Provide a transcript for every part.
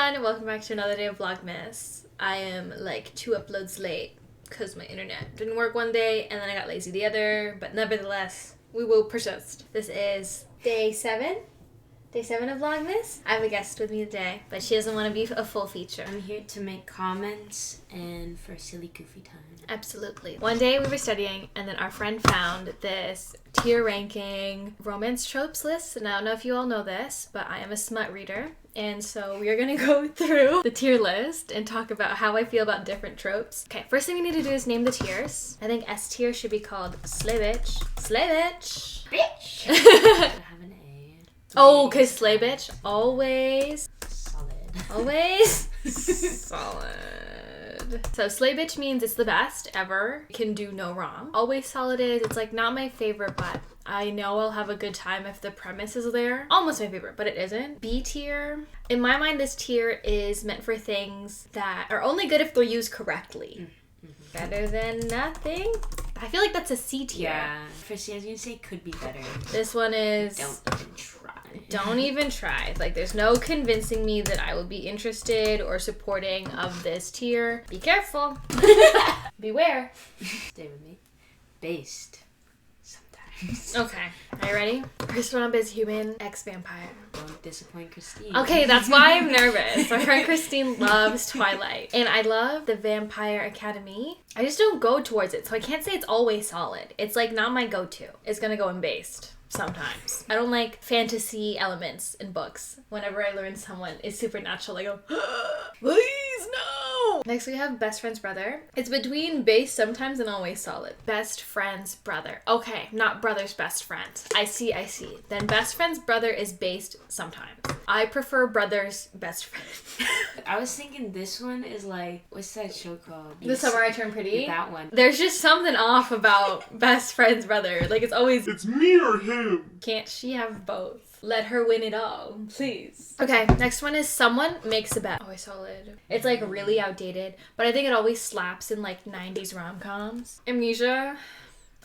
everyone, welcome back to another day of vlogmas. I am like 2 uploads late because my internet didn't work one day and then I got lazy the other, but nevertheless, we will persist. This is day 7 of vlogmas. I have a guest with me today, but she doesn't want to be a full feature. I'm here to make comments and for silly goofy time. Absolutely. One day we were studying and then our friend found this tier ranking romance tropes list, and I don't know if you all know this, but I am a smut reader. And so we are going to go through the tier list and talk about how I feel about different tropes. Okay, first thing we need to do is name the tiers. I think S tier should be called Slay Bitch. Slay Bitch! Bitch! I have an A. Oh, because Slay Bitch, always. Solid. Always. Solid. So Slay Bitch means it's the best ever. Can do no wrong. Always solid is, it's like not my favorite, but I know I'll have a good time if the premise is there. Almost my favorite, but it isn't. B tier. In my mind, this tier is meant for things that are only good if they're used correctly. Mm-hmm. Better than nothing. I feel like that's a C tier. Yeah. For C, I was going to say could be better. This one is... Don't even try. Don't even try. Like, there's no convincing me that I will be interested or supporting of this tier. Be careful. Beware. Stay with me. Based. Sometimes. Okay. Are you ready? First one up is human ex-vampire. Don't disappoint Christine. Okay, that's why I'm nervous. My friend Christine loves Twilight. And I love the Vampire Academy. I just don't go towards it, so I can't say it's always solid. It's like not my go-to. It's gonna go in based. Sometimes. I don't like fantasy elements in books. Whenever I learn someone is supernatural, I go, please, no! Next we have best friend's brother. It's between base sometimes and always solid. Best friend's brother. Okay, not brother's best friend. I see. Then best friend's brother is based sometimes. I prefer brother's best friend. I was thinking this one is like, what's that show called? The Summer I Turned Pretty? That one. There's just something off about best friend's brother. Like, it's always... It's me or him. Can't she have both? Let her win it all, please. Okay, next one is someone makes a bet. Always solid. It's like really outdated, but I think it always slaps in like 90s rom-coms. Amnesia.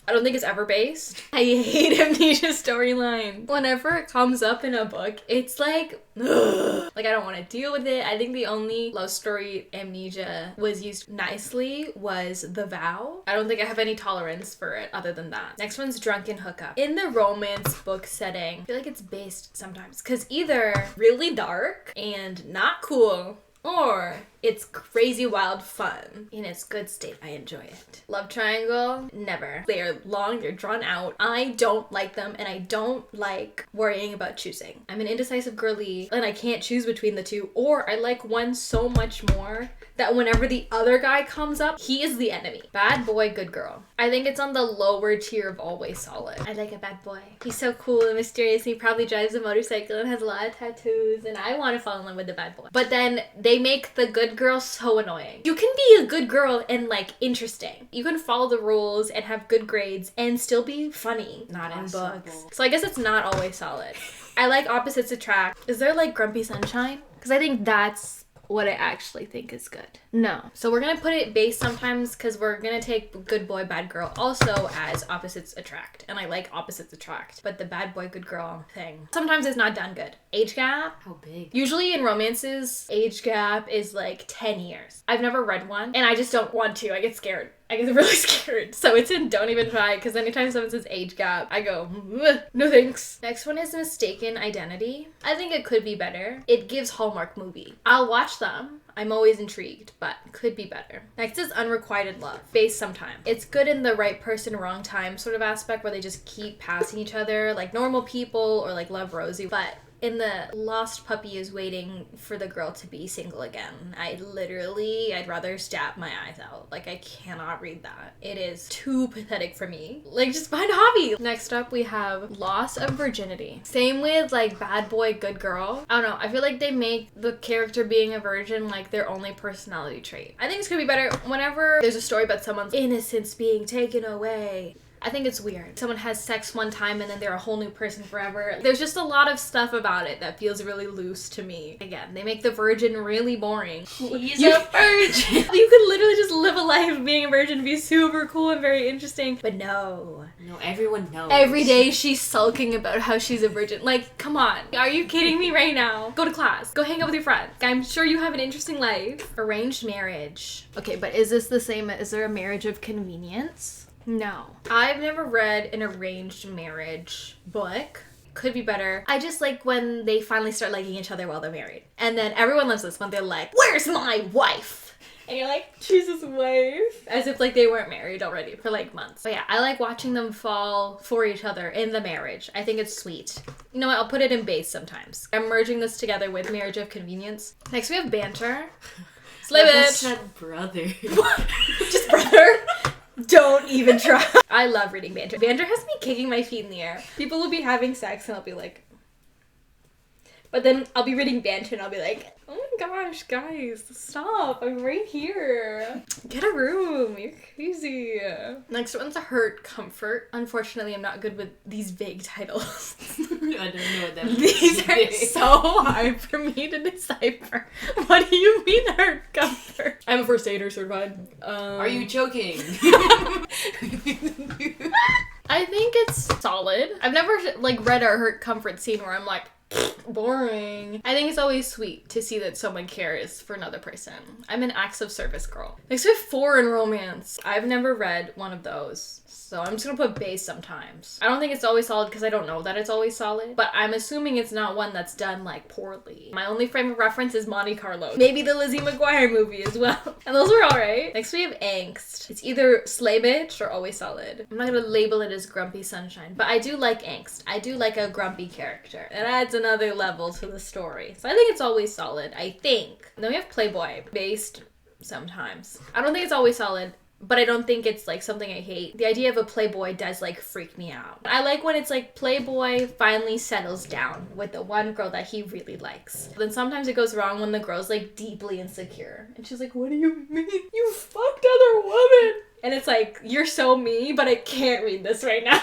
I don't think it's ever based. I hate Amnesia storyline. Whenever it comes up in a book, it's like, ugh. Like I don't want to deal with it. I think the only love story Amnesia was used nicely was The Vow. I don't think I have any tolerance for it other than that. Next one's Drunken Hookup. In the romance book setting, I feel like it's based sometimes because either really dark and not cool, or it's crazy wild fun. In its good state, I enjoy it. Love triangle? Never. They are long, they're drawn out. I don't like them, and I don't like worrying about choosing. I'm an indecisive girly, and I can't choose between the two, or I like one so much more that whenever the other guy comes up, he is the enemy. Bad boy, good girl. I think it's on the lower tier of always solid. I like a bad boy. He's so cool and mysterious, and he probably drives a motorcycle and has a lot of tattoos, and I want to fall in love with the bad boy. But then they make the good girl so annoying. You can be a good girl and like interesting. You can follow the rules and have good grades and still be funny. Not in books. So I guess it's not always solid. I like opposites attract. Is there like Grumpy Sunshine? Because I think that's what I actually think is good. No. So we're gonna put it based sometimes because we're gonna take good boy, bad girl also as opposites attract. And I like opposites attract. But the bad boy, good girl thing sometimes is not done good. Age gap. How big? Usually in romances, age gap is like 10 years. I've never read one and I just don't want to. I get scared. I get really scared. So it's in don't even try because anytime someone says age gap, I go, no thanks. Next one is mistaken identity. I think it could be better. It gives Hallmark movie. I'll watch them. I'm always intrigued, but could be better. Next is unrequited love. Based sometime. It's good in the right person, wrong time sort of aspect where they just keep passing each other like normal people or like Love Rosie. But in the lost puppy is waiting for the girl to be single again. I'd rather stab my eyes out. Like, I cannot read that. It is too pathetic for me. Like, just find a hobby. Next up, we have loss of virginity. Same with, like, bad boy, good girl. I don't know. I feel like they make the character being a virgin, like, their only personality trait. I think it's gonna be better whenever there's a story about someone's innocence being taken away. I think it's weird. Someone has sex one time and then they're a whole new person forever. There's just a lot of stuff about it that feels really loose to me. Again, they make the virgin really boring. He's a virgin. You could literally just live a life of being a virgin and be super cool and very interesting. But no. No, everyone knows. Every day she's sulking about how she's a virgin. Like, come on. Are you kidding me right now? Go to class. Go hang out with your friends. I'm sure you have an interesting life. Arranged marriage. Okay, but is this the same? Is there a marriage of convenience? No. I've never read an arranged marriage book. Could be better. I just like when they finally start liking each other while they're married. And then everyone loves this when they're like, where's my wife? And you're like, Jesus, wife. As if like they weren't married already for like months. But yeah, I like watching them fall for each other in the marriage. I think it's sweet. You know what? I'll put it in base sometimes. I'm merging this together with marriage of convenience. Next we have banter. Slay bitch. Said brother. Just brother. Don't even try. I love reading banter. Banter has me kicking my feet in the air. People will be having sex and I'll be like... But then I'll be reading banter and I'll be like, oh my gosh, guys, stop. I'm right here. Get a room. You're crazy. Next one's a hurt comfort. Unfortunately, I'm not good with these vague titles. I don't know what that means. These are so hard for me to decipher. What do you mean hurt comfort? I'm a first aider certified. Are you joking? I think it's solid. I've never like read a hurt comfort scene where I'm like, boring. I think it's always sweet to see that someone cares for another person. I'm an acts of service girl. Next we have foreign romance. I've never read one of those, so I'm just gonna put base sometimes. I don't think it's always solid because I don't know that it's always solid, but I'm assuming it's not one that's done like poorly. My only frame of reference is Monte Carlo. Maybe the Lizzie McGuire movie as well. And those were alright. Next we have angst. It's either slay bitch or always solid. I'm not gonna label it as grumpy sunshine, but I do like angst. I do like a grumpy character. It adds another level to the story. So I think it's always solid, I think. And then we have playboy. Based sometimes. I don't think it's always solid, but I don't think it's like something I hate. The idea of a playboy does like freak me out. I like when it's like playboy finally settles down with the one girl that he really likes. Then sometimes it goes wrong when the girl's like deeply insecure. And she's like, what do you mean? You fucked other women. And it's like, you're so me, but I can't read this right now.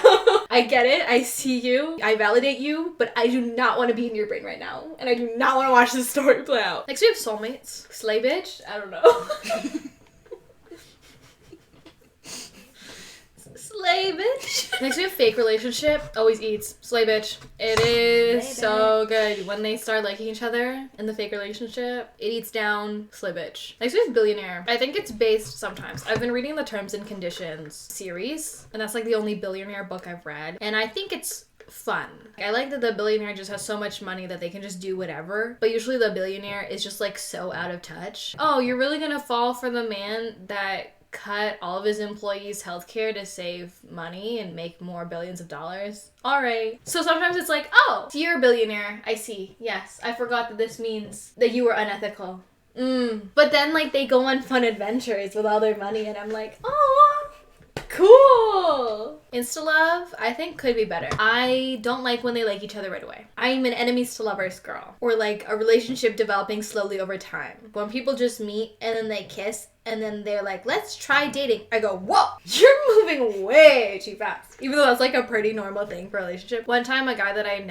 I get it. I see you. I validate you, but I do not want to be in your brain right now. And I do not want to watch this story play out. Next we have soulmates. Slay bitch? I don't know. Slay bitch. Next we have fake relationship. Always eats. Slay bitch. It is so good. When they start liking each other in the fake relationship, it eats down. Slay bitch. Next we have billionaire. I think it's based sometimes. I've been reading the Terms and Conditions series, and that's like the only billionaire book I've read. And I think it's fun. I like that the billionaire just has so much money that they can just do whatever, but usually the billionaire is just like so out of touch. Oh, you're really gonna fall for the man that cut all of his employees' healthcare to save money and make more billions of dollars? Alright. So sometimes it's like, oh, you're a billionaire. I see. Yes, I forgot that this means that you were unethical. But then like they go on fun adventures with all their money and I'm like, oh, cool. Insta love, I think could be better. I don't like when they like each other right away. I'm an enemies to lovers girl. Or like a relationship developing slowly over time. When people just meet and then they kiss and then they're like, let's try dating. I go, whoa, you're moving way too fast. Even though that's like a pretty normal thing for a relationship. One time, a guy that I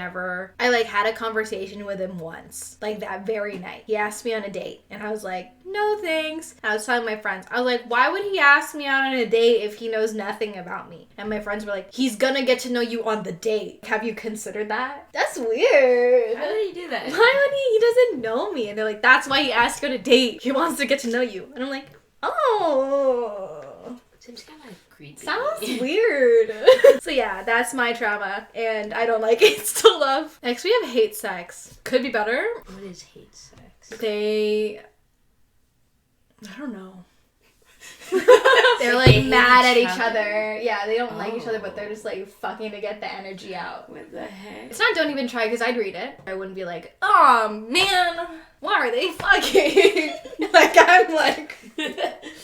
like had a conversation with him once, like that very night. He asked me on a date and I was like, no thanks. I was telling my friends, I was like, why would he ask me out on a date if he knows nothing about me? And my friends were like, he's gonna get to know you on the date. Have you considered that? That's weird. How did he do that? Why would he? He doesn't know me. And they're like, that's why he asked you on a date. He wants to get to know you. And I'm like, oh. Seems kind of like creepy. Sounds weird. So yeah, that's my trauma. And I don't like it. Still love. Next we have hate sex. Could be better. What is hate sex? I don't know. They're like mad at each other. Yeah, they don't like each other, but they're just like fucking to get the energy out. What the heck? It's not don't even try because I'd read it. I wouldn't be like, oh man, why are they fucking? Like I'm like.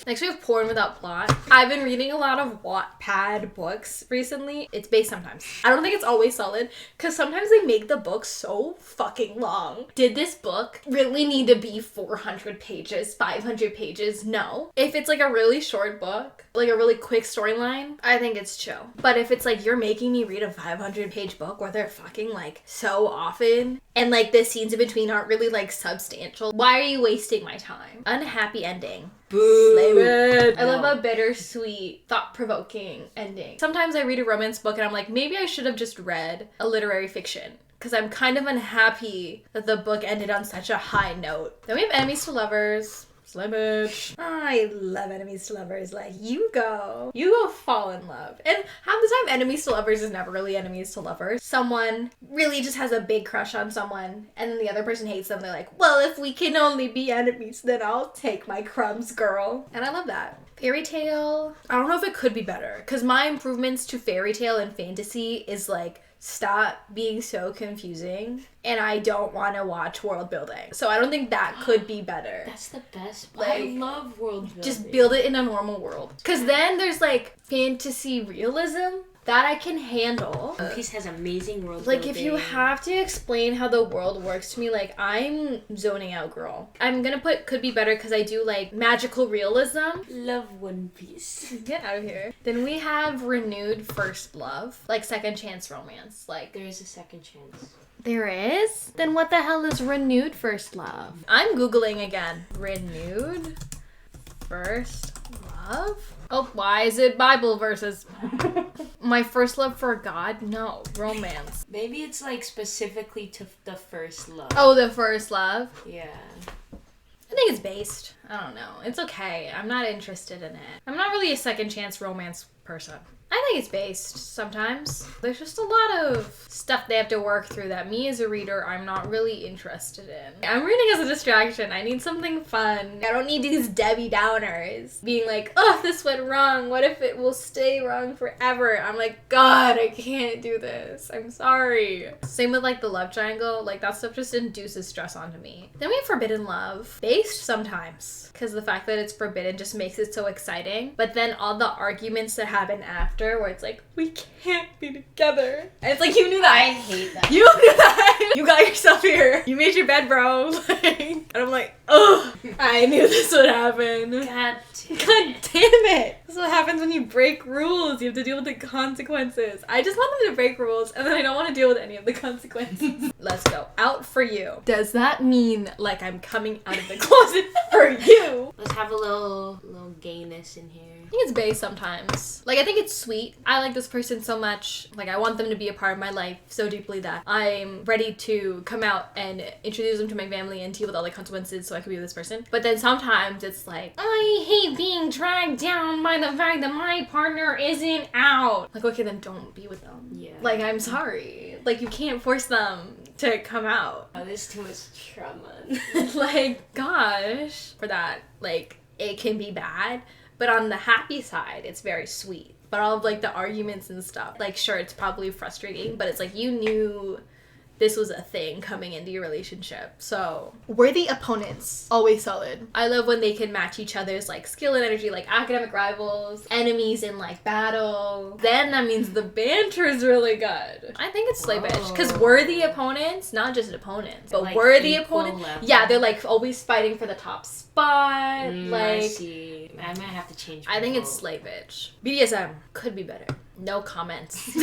Next we have porn boring without plot. I've been reading a lot of Wattpad books recently. It's based sometimes. I don't think it's always solid because sometimes they make the book so fucking long. Did this book really need to be 400 pages, 500 pages? No. If it's like a really short book, like a really quick storyline, I think it's chill. But if it's like you're making me read a 500-page book where they're fucking like so often and like the scenes in between aren't really like substantial, why are you wasting my time? Unhappy ending. Boo. Slay it. I love a bittersweet, thought-provoking ending. Sometimes I read a romance book and I'm like, maybe I should have just read a literary fiction. Because I'm kind of unhappy that the book ended on such a high note. Then we have enemies to lovers. Slay bitch. I love enemies to lovers. Like, you go fall in love. And half the time, enemies to lovers is never really enemies to lovers. Someone really just has a big crush on someone, and then the other person hates them. They're like, well, if we can only be enemies, then I'll take my crumbs, girl. And I love that. Fairy tale. I don't know if it could be better. Because my improvements to fairy tale and fantasy is like, stop being so confusing, and I don't want to watch world building. So I don't think that could be better. That's the best. Like, I love world building. just build it in a normal world. Because then there's like fantasy realism that I can handle. One Piece has amazing world Like, building. if you have to explain how the world works to me, like, I'm zoning out, girl. I'm gonna put could be better because I do like magical realism. Love One Piece. Get out of here. Then we have renewed first love, like second chance romance. Like, There is a second chance. there is? Then what the hell is renewed first love? I'm Googling again. Renewed first love? Oh, why is it Bible verses? My first love for God? No. Romance. Maybe it's like specifically to the first love. Oh, the first love? Yeah. I think it's based. I don't know. It's okay. I'm not interested in it. I'm not really a second chance romance person. I think it's based sometimes. There's just a lot of stuff they have to work through that me as a reader, I'm not really interested in. I'm reading as a distraction. I need something fun. I don't need these Debbie Downers being like, oh, this went wrong. What if it will stay wrong forever? I'm like, God, I can't do this. I'm sorry. Same with like the love triangle. Like that stuff just induces stress onto me. Then we have forbidden love. Based sometimes. Because the fact that it's forbidden just makes it so exciting. But then all the arguments that happen after where it's like, we can't be together. And it's like, you knew that. I hate that. You knew that. You got yourself here. You made your bed, bro. And I'm like, oh, I knew this would happen. God damn it. This is what happens when you break rules. You have to deal with the consequences. I just want them to break rules and then I don't want to deal with any of the consequences. Let's go. Out for you. Does that mean like I'm coming out of the closet for you? Let's have a little gayness in here. I think it's based sometimes. Like, I think it's sweet. I like this person so much. Like, I want them to be a part of my life so deeply that I'm ready to come out and introduce them to my family and deal with all the consequences so I can be with this person. But then sometimes it's like, I hate being dragged down by the fact that my partner isn't out. Like, okay, then don't be with them. Yeah. Like, I'm sorry. Like, you can't force them to come out. Oh, there's too much trauma. Like, gosh. For that, like, it can be bad. But on the happy side, it's very sweet. But all of, like, the arguments and stuff, like, sure, it's probably frustrating, but it's like you knew this was a thing coming into your relationship. So, worthy opponents, always solid. I love when they can match each other's, like, skill and energy, like academic rivals, enemies in, like, battle. Then that means the banter is really good. I think it's slay bitch. Because worthy opponents, not just opponents, but like worthy equal opponents. level. Yeah, they're, like, always fighting for the top spot. I Like, see. I might have to change my I think it's vote. slay bitch. BDSM could be better. No comments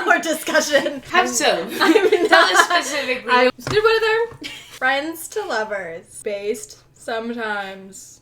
or discussion. Have some. I'm Tell us not- specifically. I'm just gonna put it there. Friends to lovers. Based sometimes.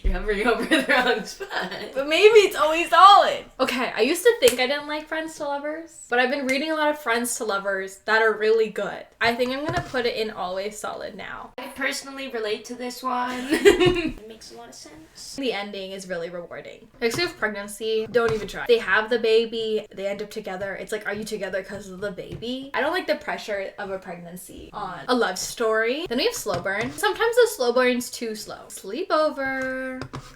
You're hovering over the wrong spot. But maybe it's always solid. Okay, I used to think I didn't like Friends to Lovers, but I've been reading a lot of Friends to Lovers that are really good. I think I'm gonna put it in always solid now. I personally relate to this one. It makes a lot of sense. The ending is really rewarding. Especially with pregnancy, don't even try. They have the baby, they end up together. It's like, are you together because of the baby? I don't like the pressure of a pregnancy on a love story. Then we have slow burn. Sometimes the slow burn's too slow. Sleepover.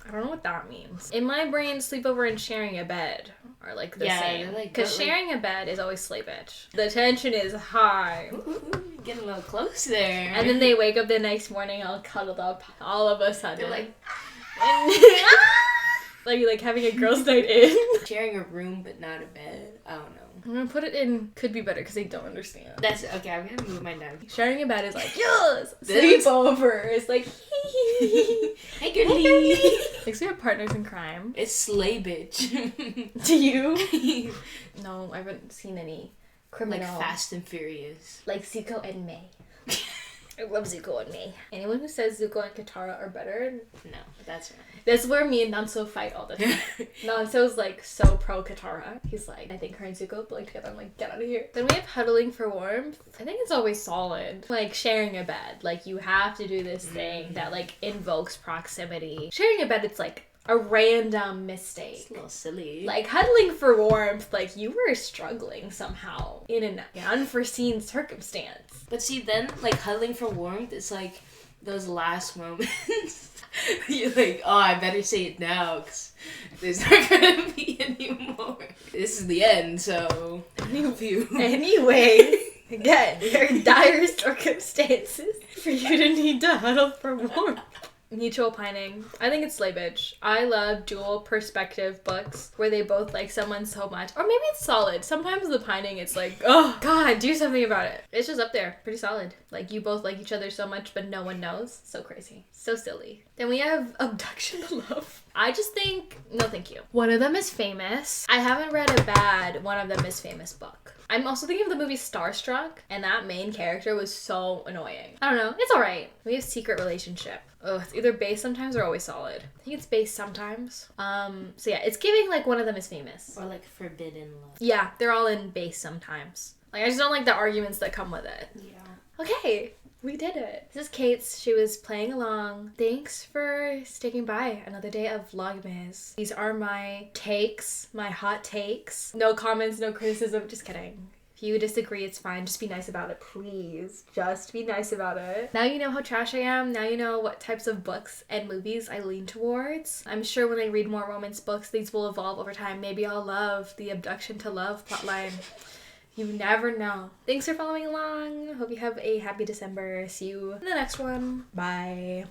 I don't know what that means. In my brain, sleepover and sharing a bed are like the same. like, Because sharing a bed is always slay bitch. The tension is high. Ooh, getting a little close there. And then they wake up the next morning all cuddled up all of a sudden. They're like, Like having a girls' night in. Sharing a room but not a bed. I don't know. I'm gonna put it in could be better because they don't understand. That's okay. I'm gonna move my knife. Sharing a bed is like, yes! Sleepover is like, Hey, girlie. Like, so we have partners in crime. It's slay bitch. Do you? No, I haven't seen any criminal. Like Fast and Furious. Like Zuko and May. I love Zuko and May. Anyone who says Zuko and Katara are better, No, that's right. that's where me and Nanso fight all the time. Nanso's like so pro Katara. He's like, I think her and Zuko belong together. I'm like, get out of here. Then we have huddling for warmth. I think it's always solid. Like sharing a bed. Like you have to do this thing that like invokes proximity. Sharing a bed, it's like a random mistake. It's a little silly. Like huddling for warmth, like you were struggling somehow in an unforeseen circumstance. But see, then like huddling for warmth, it's like those last moments. You're like, oh, I better say it now because there's not gonna be any more. This is the end, so Anyway, again, there are dire circumstances for you to need to huddle for warmth. Mutual pining. I think it's slay bitch. I love dual perspective books where they both like someone so much. Or maybe it's solid. Sometimes the pining, it's like, oh god, do something about it. It's just up there. Pretty solid. Like you both like each other so much but no one knows. So crazy. So silly. Then we have abduction to love. I just think, no thank you. One of them is famous. I haven't read a bad one of them is famous book. I'm also thinking of the movie Starstruck, and that main character was so annoying. I don't know. It's alright. We have secret relationship. Oh, it's either base sometimes or always solid. I think it's base sometimes. So yeah, it's giving like one of them is famous. Or like forbidden love. Yeah, they're all in base sometimes. Like I just don't like the arguments that come with it. Yeah. Okay, we did it. This is Kate's. She was playing along. Thanks for sticking by another day of vlogmas. These are my takes, my hot takes. No comments, no criticism. Just kidding. If you disagree, it's fine. Just be nice about it, please. Just be nice about it. Now you know how trash I am. Now you know what types of books and movies I lean towards. I'm sure when I read more romance books, these will evolve over time. Maybe I'll love the abduction to love plotline. You never know. Thanks for following along. Hope you have a happy December. See you in the next one. Bye.